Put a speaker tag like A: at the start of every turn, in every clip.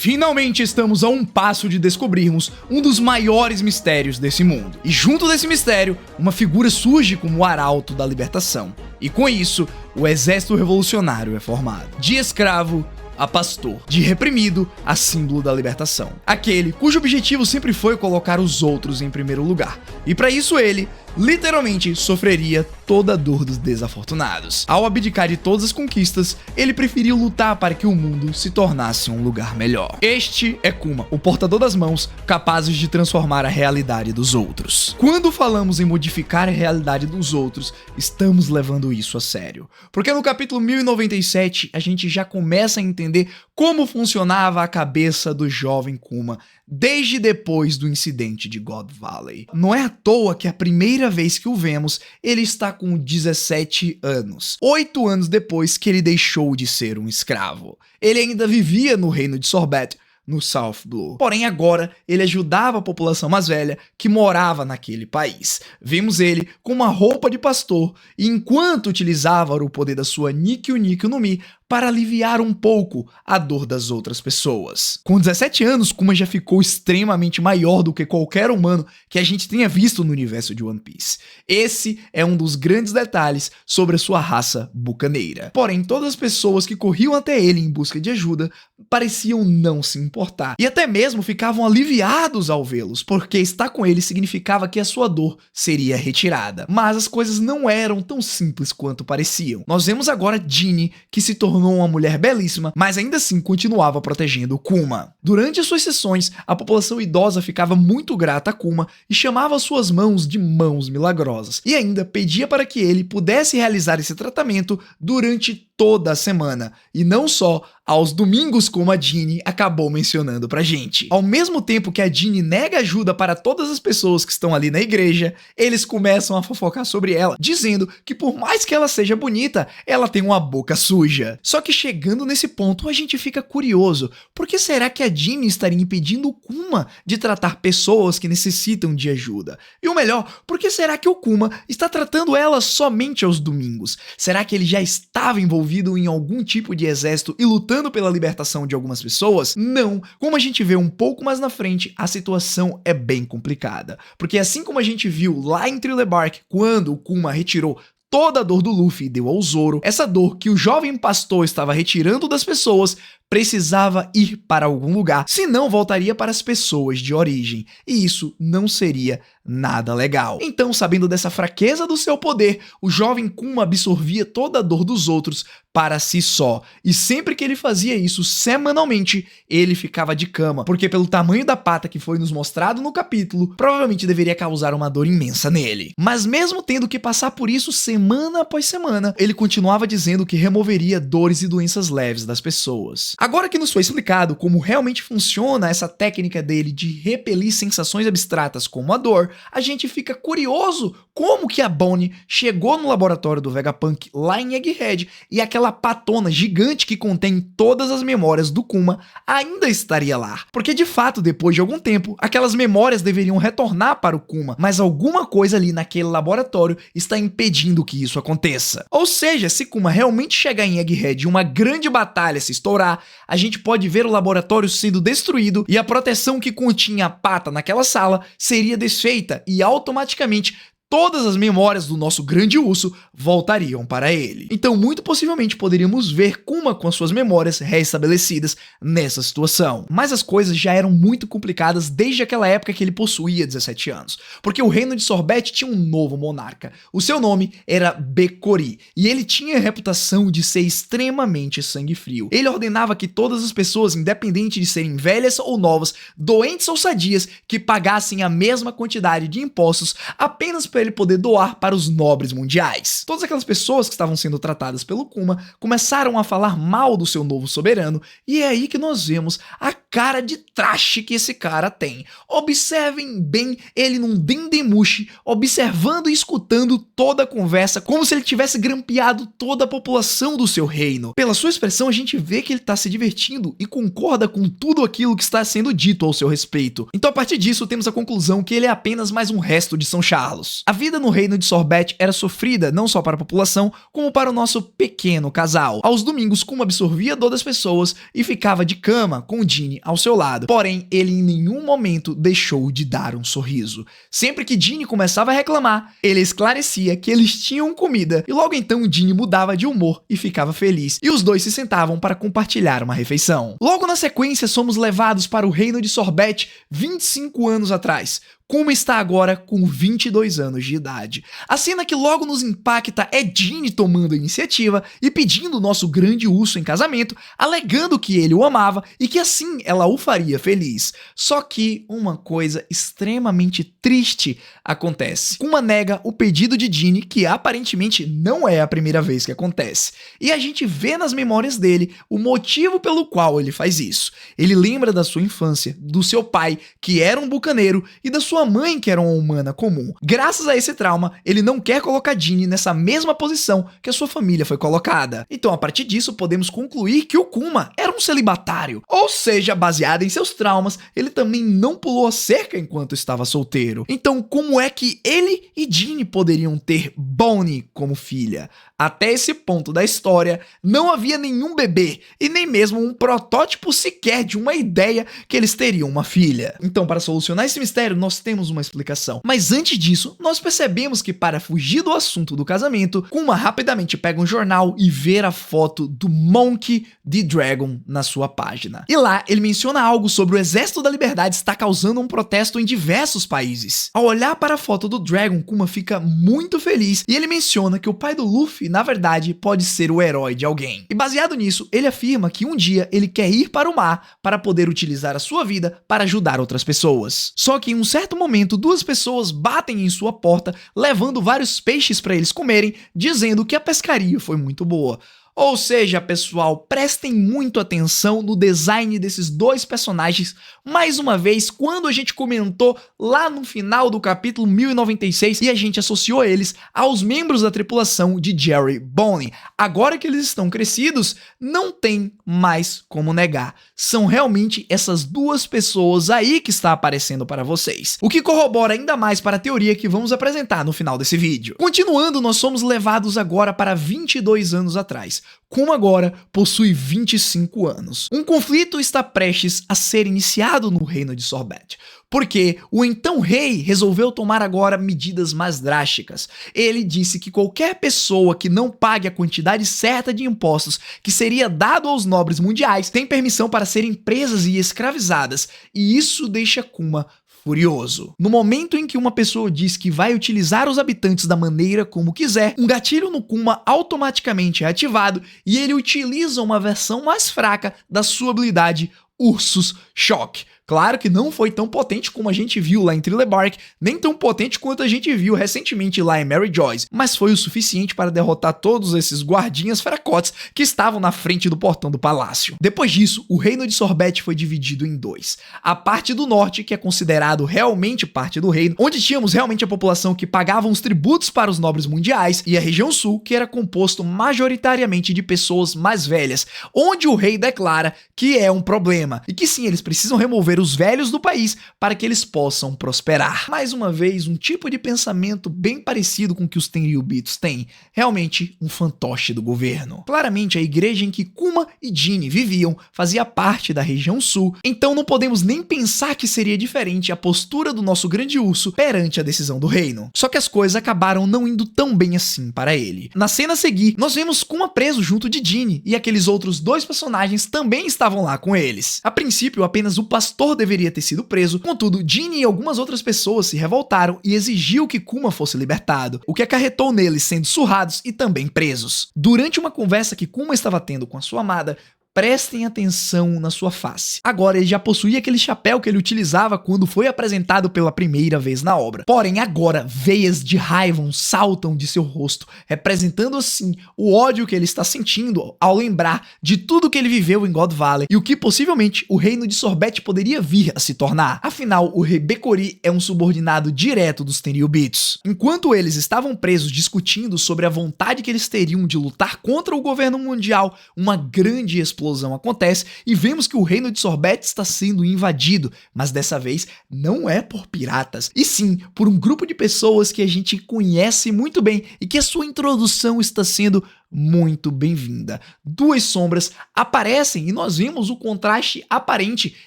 A: Finalmente estamos a um passo de descobrirmos um dos maiores mistérios desse mundo. E junto desse mistério, uma figura surge como o Arauto da Libertação. E com isso, o exército revolucionário é formado. De escravo a pastor, de reprimido a símbolo da libertação. Aquele cujo objetivo sempre foi colocar os outros em primeiro lugar. E para isso ele, literalmente, sofreria toda a dor dos desafortunados. Ao abdicar de todas as conquistas, ele preferiu lutar para que o mundo se tornasse um lugar melhor. Este é Kuma, o portador das mãos, capazes de transformar a realidade dos outros. Quando falamos em modificar a realidade dos outros, estamos levando isso a sério. Porque no capítulo 1097, a gente já começa a entender como funcionava a cabeça do jovem Kuma desde depois do incidente de God Valley. Não é à toa que a primeira vez que o vemos, ele está com 17 anos. 8 anos depois que ele deixou de ser um escravo. Ele ainda vivia no reino de Sorbet, no South Blue. Porém agora ele ajudava a população mais velha que morava naquele país. Vimos ele com uma roupa de pastor e enquanto utilizava o poder da sua Nikyu Nikyu no Mi para aliviar um pouco a dor das outras pessoas. Com 17 anos, Kuma já ficou extremamente maior do que qualquer humano que a gente tenha visto no universo de One Piece. Esse é um dos grandes detalhes sobre a sua raça bucaneira. Porém, todas as pessoas que corriam até ele em busca de ajuda pareciam não se importar. E até mesmo ficavam aliviados ao vê-los, porque estar com ele significava que a sua dor seria retirada. Mas as coisas não eram tão simples quanto pareciam. Nós vemos agora Jinny, que se tornou uma mulher belíssima, mas ainda assim continuava protegendo Kuma. Durante as suas sessões, a população idosa ficava muito grata a Kuma e chamava suas mãos de mãos milagrosas, e ainda pedia para que ele pudesse realizar esse tratamento durante toda a semana, e não só aos domingos, como a Jinny acabou mencionando pra gente. Ao mesmo tempo que a Jinny nega ajuda para todas as pessoas que estão ali na igreja, eles começam a fofocar sobre ela, dizendo que por mais que ela seja bonita, ela tem uma boca suja. Só que chegando nesse ponto, a gente fica curioso, por que será que a Jinny estaria impedindo o Kuma de tratar pessoas que necessitam de ajuda? E o melhor, por que será que o Kuma está tratando ela somente aos domingos? Será que ele já estava envolvido em algum tipo de exército e lutando pela libertação de algumas pessoas? Não. Como a gente vê um pouco mais na frente, a situação é bem complicada. Porque assim como a gente viu lá em Thriller Bark, quando o Kuma retirou toda a dor do Luffy e deu ao Zoro, essa dor que o jovem pastor estava retirando das pessoas precisava ir para algum lugar, senão voltaria para as pessoas de origem, e isso não seria nada legal. Então, sabendo dessa fraqueza do seu poder, o jovem Kuma absorvia toda a dor dos outros para si só, e sempre que ele fazia isso semanalmente, ele ficava de cama, porque pelo tamanho da pata que foi nos mostrado no capítulo, provavelmente deveria causar uma dor imensa nele. Mas mesmo tendo que passar por isso semana após semana, ele continuava dizendo que removeria dores e doenças leves das pessoas. Agora que nos foi explicado como realmente funciona essa técnica dele de repelir sensações abstratas como a dor, a gente fica curioso como que a Bonnie chegou no laboratório do Vegapunk lá em Egghead e aquela patona gigante que contém todas as memórias do Kuma ainda estaria lá. Porque de fato, depois de algum tempo, aquelas memórias deveriam retornar para o Kuma, mas alguma coisa ali naquele laboratório está impedindo que isso aconteça. Ou seja, se Kuma realmente chegar em Egghead e uma grande batalha se estourar, a gente pode ver o laboratório sendo destruído e a proteção que continha a pata naquela sala seria desfeita e automaticamente todas as memórias do nosso grande urso voltariam para ele. Então, muito possivelmente poderíamos ver Kuma com as suas memórias restabelecidas nessa situação. Mas as coisas já eram muito complicadas desde aquela época que ele possuía 17 anos, porque o reino de Sorbet tinha um novo monarca. O seu nome era Bekori, e ele tinha a reputação de ser extremamente sangue frio. Ele ordenava que todas as pessoas, independente de serem velhas ou novas, doentes ou sadias, que pagassem a mesma quantidade de impostos apenas para ele poder doar para os nobres mundiais. Todas aquelas pessoas que estavam sendo tratadas pelo Kuma começaram a falar mal do seu novo soberano, e é aí que nós vemos a cara de traste que esse cara tem. Observem bem ele num dendemushi, observando e escutando toda a conversa, como se ele tivesse grampeado toda a população do seu reino. Pela sua expressão, a gente vê que ele está se divertindo e concorda com tudo aquilo que está sendo dito ao seu respeito. Então, a partir disso, temos a conclusão que ele é apenas mais um resto de São Carlos. A vida no reino de Sorbet era sofrida não só para a população, como para o nosso pequeno casal. Aos domingos, Kuma absorvia a dor das pessoas e ficava de cama com o Ginny ao seu lado. Porém, ele em nenhum momento deixou de dar um sorriso. Sempre que Ginny começava a reclamar, ele esclarecia que eles tinham comida e logo então o Ginny mudava de humor e ficava feliz. E os dois se sentavam para compartilhar uma refeição. Logo na sequência, somos levados para o reino de Sorbet 25 anos atrás. Kuma está agora com 22 anos de idade. A cena que logo nos impacta é Ginny tomando a iniciativa e pedindo o nosso grande urso em casamento, alegando que ele o amava e que assim ela o faria feliz. Só que uma coisa extremamente triste acontece. Kuma nega o pedido de Ginny, que aparentemente não é a primeira vez que acontece. E a gente vê nas memórias dele o motivo pelo qual ele faz isso. Ele lembra da sua infância, do seu pai, que era um bucaneiro, e da sua mãe, que era uma humana comum. Graças a esse trauma, ele não quer colocar Ginny nessa mesma posição que a sua família foi colocada. Então, a partir disso, podemos concluir que o Kuma era um celibatário. Ou seja, baseado em seus traumas, ele também não pulou a cerca enquanto estava solteiro. Então, como é que ele e Ginny poderiam ter Bonnie como filha? Até esse ponto da história, não havia nenhum bebê e nem mesmo um protótipo sequer de uma ideia que eles teriam uma filha. Então, para solucionar esse mistério, nós temos uma explicação. Mas antes disso, nós percebemos que para fugir do assunto do casamento, Kuma rapidamente pega um jornal e vê a foto do Monkey D. Dragon na sua página. E lá, ele menciona algo sobre o Exército da Liberdade estar causando um protesto em diversos países. Ao olhar para a foto do Dragon, Kuma fica muito feliz e ele menciona que o pai do Luffy, na verdade, pode ser o herói de alguém. E baseado nisso, ele afirma que um dia ele quer ir para o mar para poder utilizar a sua vida para ajudar outras pessoas. Só que em um certo momento, duas pessoas batem em sua porta, levando vários peixes para eles comerem, dizendo que a pescaria foi muito boa. Ou seja, pessoal, prestem muito atenção no design desses dois personagens. Mais uma vez, quando a gente comentou lá no final do capítulo 1096 e a gente associou eles aos membros da tripulação de Jerry Bonnie. Agora que eles estão crescidos, não tem mais como negar. São realmente essas duas pessoas aí que está aparecendo para vocês. O que corrobora ainda mais para a teoria que vamos apresentar no final desse vídeo. Continuando, nós somos levados agora para 22 anos atrás. Kuma agora possui 25 anos. Um conflito está prestes a ser iniciado no reino de Sorbet, porque o então rei resolveu tomar agora medidas mais drásticas. Ele disse que qualquer pessoa que não pague a quantidade certa de impostos que seria dado aos nobres mundiais tem permissão para serem presas e escravizadas, e isso deixa Kuma furioso. No momento em que uma pessoa diz que vai utilizar os habitantes da maneira como quiser, um gatilho no Kuma automaticamente é ativado e ele utiliza uma versão mais fraca da sua habilidade Ursus Shock. Claro que não foi tão potente como a gente viu lá em Thriller Bark, nem tão potente quanto a gente viu recentemente lá em Mary Joyce, mas foi o suficiente para derrotar todos esses guardinhas fracotes que estavam na frente do portão do palácio. Depois disso, o reino de Sorbet foi dividido em dois. A parte do norte, que é considerado realmente parte do reino, onde tínhamos realmente a população que pagava os tributos para os nobres mundiais, e a região sul, que era composto majoritariamente de pessoas mais velhas, onde o rei declara que é um problema, e que sim, eles precisam remover os velhos do país para que eles possam prosperar. Mais uma vez, um tipo de pensamento bem parecido com o que os Tenryubitos têm, realmente um fantoche do governo. Claramente, a igreja em que Kuma e Ginny viviam fazia parte da região sul, então não podemos nem pensar que seria diferente a postura do nosso grande urso perante a decisão do reino. Só que as coisas acabaram não indo tão bem assim para ele. Na cena a seguir, nós vemos Kuma preso junto de Ginny, e aqueles outros dois personagens também estavam lá com eles. A princípio, apenas o pastor deveria ter sido preso, contudo, Ginny e algumas outras pessoas se revoltaram e exigiu que Kuma fosse libertado, o que acarretou neles sendo surrados e também presos. Durante uma conversa que Kuma estava tendo com a sua amada, prestem atenção na sua face. Agora ele já possuía aquele chapéu que ele utilizava quando foi apresentado pela primeira vez na obra. Porém, agora, veias de raiva saltam de seu rosto, representando assim o ódio que ele está sentindo ao lembrar de tudo que ele viveu em God Valley e o que possivelmente o reino de Sorbet poderia vir a se tornar. Afinal, o rei Bekori é um subordinado direto dos Tenryubitos. Enquanto eles estavam presos discutindo sobre a vontade que eles teriam de lutar contra o governo mundial, uma grande explosão explosão acontece e vemos que o reino de Sorbet está sendo invadido, mas dessa vez não é por piratas, e sim por um grupo de pessoas que a gente conhece muito bem e que a sua introdução está sendo muito bem-vinda. Duas sombras aparecem e nós vemos o contraste aparente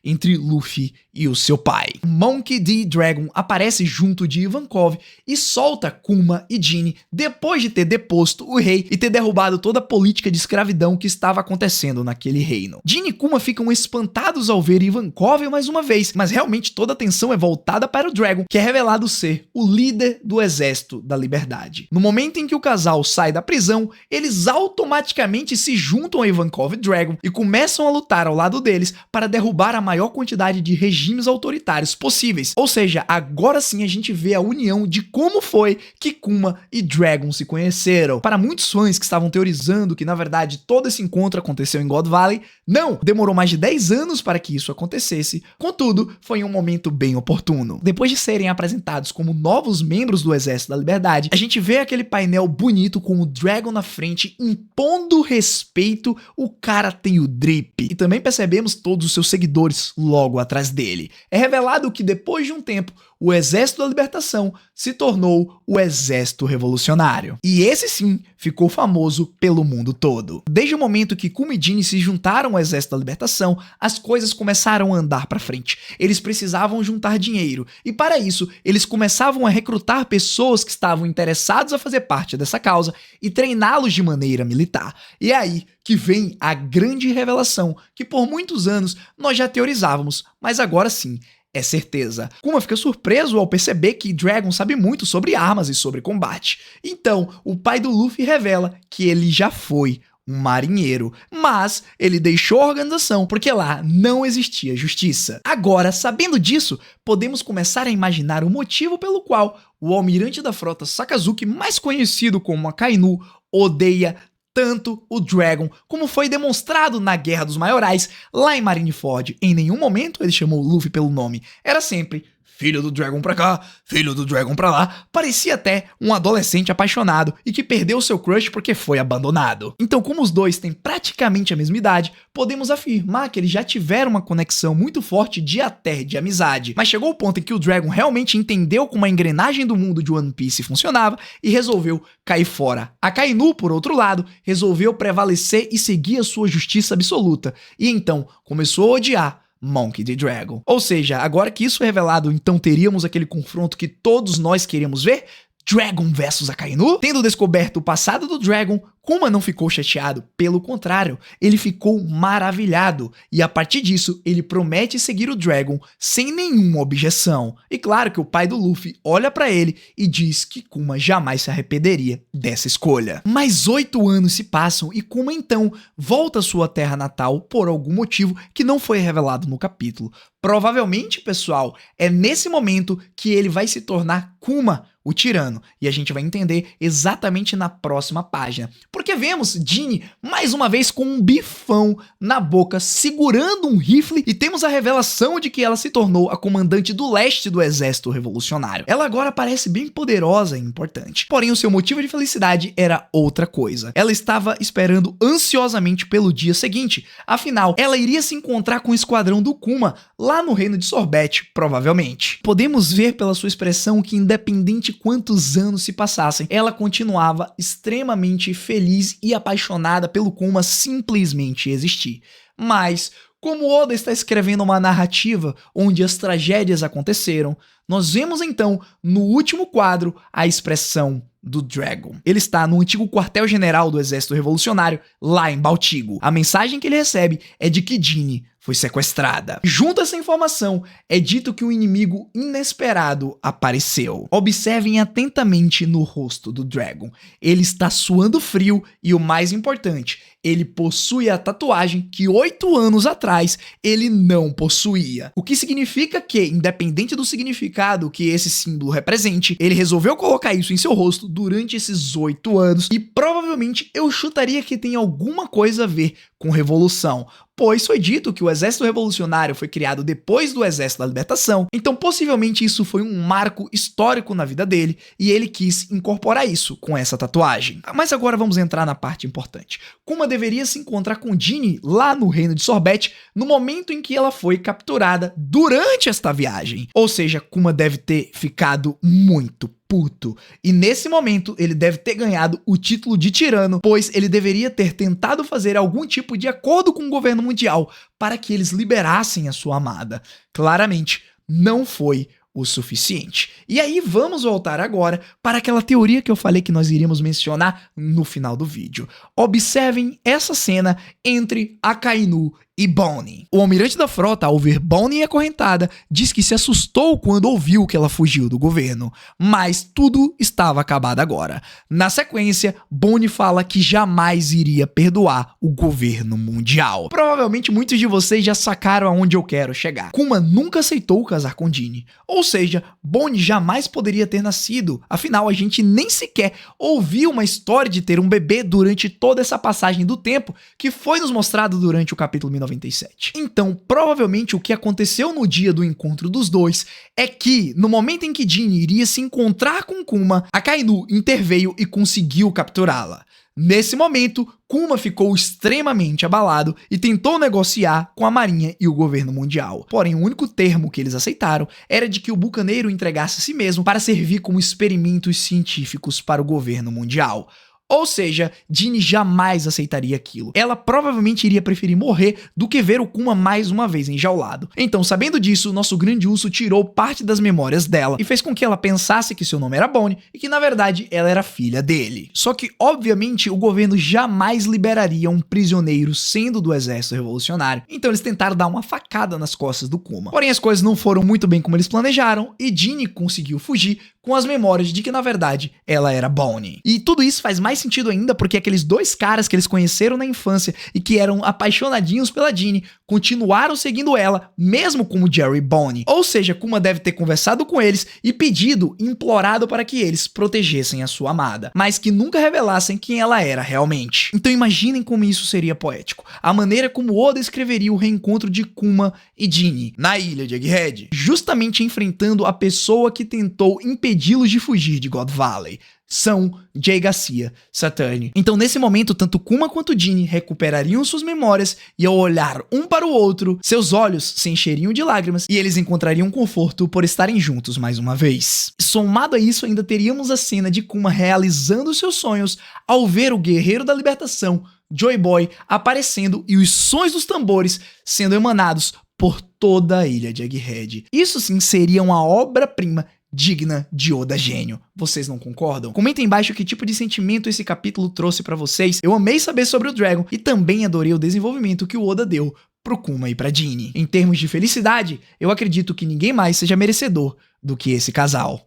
A: entre Luffy e o seu pai. Monkey D. Dragon aparece junto de Ivankov e solta Kuma e Ginny depois de ter deposto o rei e ter derrubado toda a política de escravidão que estava acontecendo naquele reino. Ginny e Kuma ficam espantados ao ver Ivankov mais uma vez, mas realmente toda a atenção é voltada para o Dragon, que é revelado ser o líder do Exército da Liberdade. No momento em que o casal sai da prisão, eles automaticamente se juntam a Ivankov e Dragon e começam a lutar ao lado deles para derrubar a maior quantidade de regimes autoritários possíveis. Ou seja, agora sim a gente vê a união de como foi que Kuma e Dragon se conheceram. Para muitos fãs que estavam teorizando que na verdade todo esse encontro aconteceu em God Valley, não, demorou mais de 10 anos para que isso acontecesse, contudo, foi um momento bem oportuno. Depois de serem apresentados como novos membros do Exército da Liberdade, a gente vê aquele painel bonito com o Dragon na frente impondo respeito, o cara tem o drip. E também percebemos todos os seus seguidores logo atrás dele. É revelado que depois de um tempo, o Exército da Libertação se tornou o Exército Revolucionário. E esse sim ficou famoso pelo mundo todo. Desde o momento que Kuma e Ginny se juntaram ao Exército da Libertação, as coisas começaram a andar para frente. Eles precisavam juntar dinheiro e para isso eles começavam a recrutar pessoas que estavam interessados a fazer parte dessa causa e treiná-los de maneira militar. E é aí que vem a grande revelação que por muitos anos nós já teorizávamos, mas agora sim é certeza. Kuma fica surpreso ao perceber que Dragon sabe muito sobre armas e sobre combate. Então, o pai do Luffy revela que ele já foi um marinheiro, mas ele deixou a organização porque lá não existia justiça. Agora, sabendo disso, podemos começar a imaginar o motivo pelo qual o almirante da frota Sakazuki, mais conhecido como Akainu, odeia tanto o Dragon, como foi demonstrado na Guerra dos Maiorais, lá em Marineford. Em nenhum momento ele chamou Luffy pelo nome, era sempre filho do Dragon pra cá, filho do Dragon pra lá. Parecia até um adolescente apaixonado e que perdeu seu crush porque foi abandonado. Então, como os dois têm praticamente a mesma idade, podemos afirmar que eles já tiveram uma conexão muito forte de até de amizade. Mas chegou o ponto em que o Dragon realmente entendeu como a engrenagem do mundo de One Piece funcionava e resolveu cair fora. Akainu, por outro lado, resolveu prevalecer e seguir a sua justiça absoluta. E então começou a odiar Monkey D. Dragon. Ou seja, agora que isso é revelado, então teríamos aquele confronto que todos nós queríamos ver? Dragon vs Akainu? Tendo descoberto o passado do Dragon, Kuma não ficou chateado, pelo contrário, ele ficou maravilhado, e a partir disso, ele promete seguir o Dragon sem nenhuma objeção. E claro que o pai do Luffy olha pra ele e diz que Kuma jamais se arrependeria dessa escolha. Mais 8 anos se passam e Kuma então volta à sua terra natal por algum motivo que não foi revelado no capítulo. Provavelmente, pessoal, é nesse momento que ele vai se tornar Kuma, o tirano, e a gente vai entender exatamente na próxima página. Porque vemos Ginny mais uma vez com um bifão na boca, segurando um rifle, e temos a revelação de que ela se tornou a comandante do leste do Exército Revolucionário. Ela agora parece bem poderosa e importante, porém o seu motivo de felicidade era outra coisa. Ela estava esperando ansiosamente pelo dia seguinte, afinal, ela iria se encontrar com o esquadrão do Kuma lá no reino de Sorbet, provavelmente. Podemos ver pela sua expressão que independente quantos anos se passassem, ela continuava extremamente feliz e apaixonada pelo Kuma simplesmente existir. Mas, como Oda está escrevendo uma narrativa onde as tragédias aconteceram, nós vemos então, no último quadro, a expressão do Dragon. Ele está no antigo quartel-general do Exército Revolucionário, lá em Baltigo. A mensagem que ele recebe é de que Ginny foi sequestrada. Junto a essa informação, é dito que um inimigo inesperado apareceu. Observem atentamente no rosto do Dragon. Ele está suando frio e o mais importante, ele possui a tatuagem que 8 anos atrás ele não possuía. O que significa que, independente do significado que esse símbolo represente, ele resolveu colocar isso em seu rosto durante esses 8 anos e provavelmente eu chutaria que tem alguma coisa a ver com revolução, pois foi dito que o Exército Revolucionário foi criado depois do Exército da Libertação, então possivelmente isso foi um marco histórico na vida dele e ele quis incorporar isso com essa tatuagem. Mas agora vamos entrar na parte importante. Kuma deveria se encontrar com Ginny lá no reino de Sorbet no momento em que ela foi capturada durante esta viagem. Ou seja, Kuma deve ter ficado muito puto. E nesse momento ele deve ter ganhado o título de tirano, pois ele deveria ter tentado fazer algum tipo de acordo com o governo mundial para que eles liberassem a sua amada. Claramente, não foi o suficiente. E aí vamos voltar agora para aquela teoria que eu falei que nós iríamos mencionar no final do vídeo. Observem essa cena entre Akainu e Bonnie. O almirante da frota, ao ver Bonnie acorrentada, diz que se assustou quando ouviu que ela fugiu do governo, mas tudo estava acabado agora. Na sequência, Bonnie fala que jamais iria perdoar o governo mundial. Provavelmente muitos de vocês já sacaram aonde eu quero chegar. Kuma nunca aceitou casar com Ginny, ou seja, Bonnie jamais poderia ter nascido, afinal a gente nem sequer ouviu uma história de ter um bebê durante toda essa passagem do tempo que foi nos mostrado durante o capítulo 1997. Então, provavelmente o que aconteceu no dia do encontro dos dois é que, no momento em que Ginny iria se encontrar com Kuma, Akainu interveio e conseguiu capturá-la. Nesse momento, Kuma ficou extremamente abalado e tentou negociar com a marinha e o governo mundial. Porém, o único termo que eles aceitaram era de que o bucaneiro entregasse a si mesmo para servir como experimentos científicos para o governo mundial. Ou seja, Ginny jamais aceitaria aquilo. Ela provavelmente iria preferir morrer do que ver o Kuma mais uma vez enjaulado. Então, sabendo disso, nosso grande urso tirou parte das memórias dela e fez com que ela pensasse que seu nome era Bonnie e que, na verdade, ela era filha dele. Só que, obviamente, o governo jamais liberaria um prisioneiro sendo do exército revolucionário. Então, eles tentaram dar uma facada nas costas do Kuma. Porém, as coisas não foram muito bem como eles planejaram e Ginny conseguiu fugir com as memórias de que, na verdade, ela era Bonnie. E tudo isso faz mais sentido ainda porque aqueles dois caras que eles conheceram na infância e que eram apaixonadinhos pela Ginny continuaram seguindo ela, mesmo como Jerry e Bonnie. Ou seja, Kuma deve ter conversado com eles e pedido, implorado para que eles protegessem a sua amada, mas que nunca revelassem quem ela era realmente. Então imaginem como isso seria poético. A maneira como Oda escreveria o reencontro de Kuma e Ginny na ilha de Egghead, justamente enfrentando a pessoa que tentou impedi-los de fugir de God Valley. São Jay Garcia Saturn. Então nesse momento, tanto Kuma quanto Ginny recuperariam suas memórias e ao olhar um para o outro, seus olhos se encheriam de lágrimas e eles encontrariam conforto por estarem juntos mais uma vez. Somado a isso, ainda teríamos a cena de Kuma realizando seus sonhos ao ver o Guerreiro da Libertação, Joy Boy, aparecendo e os sons dos tambores sendo emanados por toda a ilha de Egghead. Isso sim seria uma obra-prima digna de Oda gênio. Vocês não concordam? Comentem embaixo que tipo de sentimento esse capítulo trouxe pra vocês. Eu amei saber sobre o Dragon e também adorei o desenvolvimento que o Oda deu pro Kuma e pra Ginny. Em termos de felicidade, eu acredito que ninguém mais seja merecedor do que esse casal.